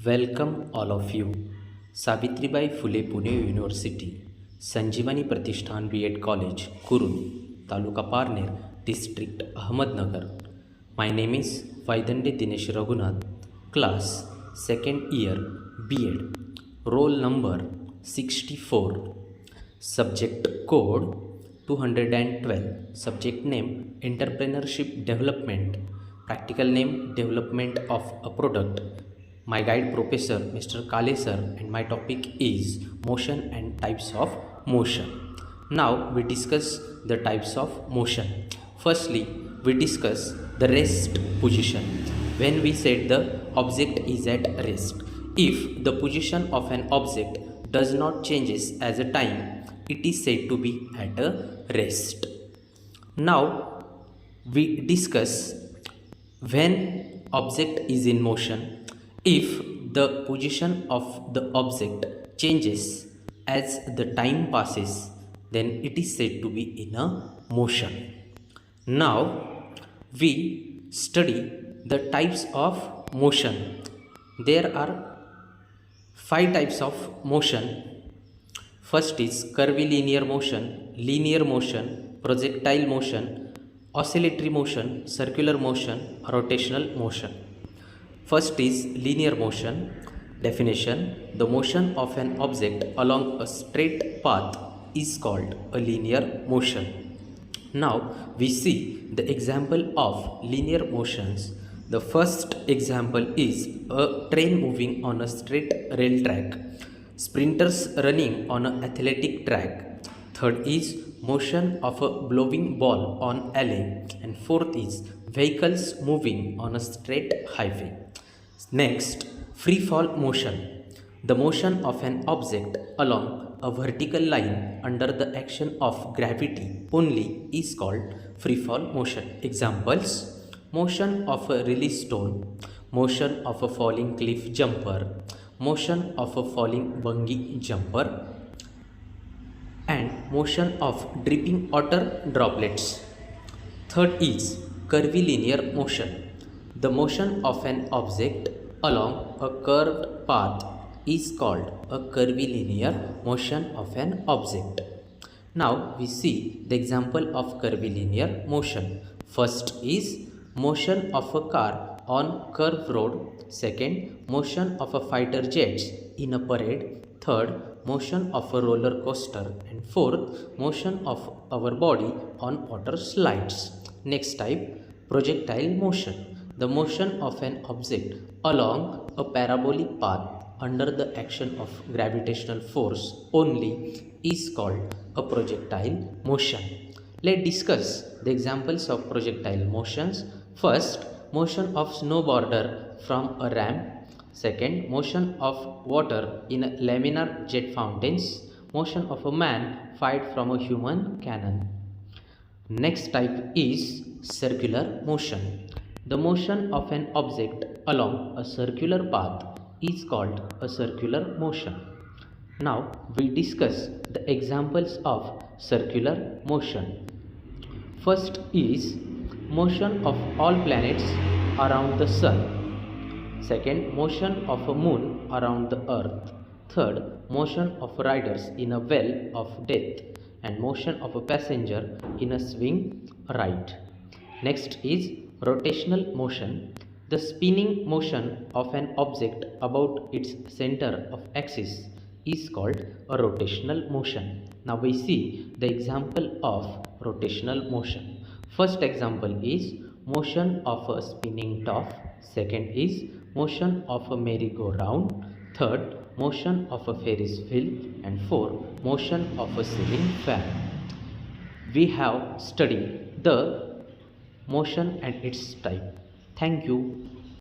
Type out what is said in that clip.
Welcome all of you. Savitribai Phule Pune University, Sanjeevani Pratishthan B.Ed College, Kurun, Taluka Parner, District Ahmednagar. My name is Vaidande Dinesh Raghunath, class 2nd year B.Ed, roll number 64, subject code 212, subject name Entrepreneurship Development, practical name Development of a Product. My guide professor Mr. Kale sir, and my topic is motion and types of motion. Now we discuss the types of motion. Firstly, we discuss the rest position. When we said the object is at rest, if the position of an object does not changes as a time, it is said to be at a rest. Now we discuss when object is in motion. If the position of the object changes as the time passes, then it is said to be in a motion. Now we study the types of motion. There are 5 types of motion. First is curvilinear motion, linear motion, projectile motion, oscillatory motion, circular motion, rotational motion. First is linear motion. Definition: the motion of an object along a straight path is called a linear motion. Now we see the example of linear motions. The first example is a train moving on a straight rail track, sprinters running on an athletic track. Third is motion of a blowing ball on alley, and fourth is vehicles moving on a straight highway. Next, free fall motion. The motion of an object along a vertical line under the action of gravity only is called free fall motion. Examples: motion of a released stone, motion of a falling cliff jumper, motion of a falling bungee jumper, and motion of dripping water droplets. Third is curvilinear motion. The motion of an object along a curved path is called a curvilinear motion of an object. Now we see the example of curvilinear motion. First is motion of a car on curved road. Second, motion of a fighter jets in a parade. Third, motion of a roller coaster. And fourth, motion of our body on water slides. Next type, projectile motion. The motion of an object along a parabolic path under the action of gravitational force only is called a projectile motion. Let's discuss the examples of projectile motions. First, motion of snowboarder from a ramp. Second, motion of water in a laminar jet fountains. Motion of a man fired from a human cannon. Next type is circular motion. The motion of an object along a circular path is called a circular motion. Now we discuss the examples of circular motion. First is motion of all planets around the sun. Second, motion of a moon around the earth. Third, motion of riders in a well of death, and motion of a passenger in a swing ride. Next is rotational motion. The spinning motion of an object about its center of axis is called a rotational motion. Now we see the example of rotational motion. First example is motion of a spinning top. Second is motion of a merry-go-round. Third, motion of a Ferris wheel. And fourth, motion of a ceiling fan. We have studied the motion and its type. Thank you.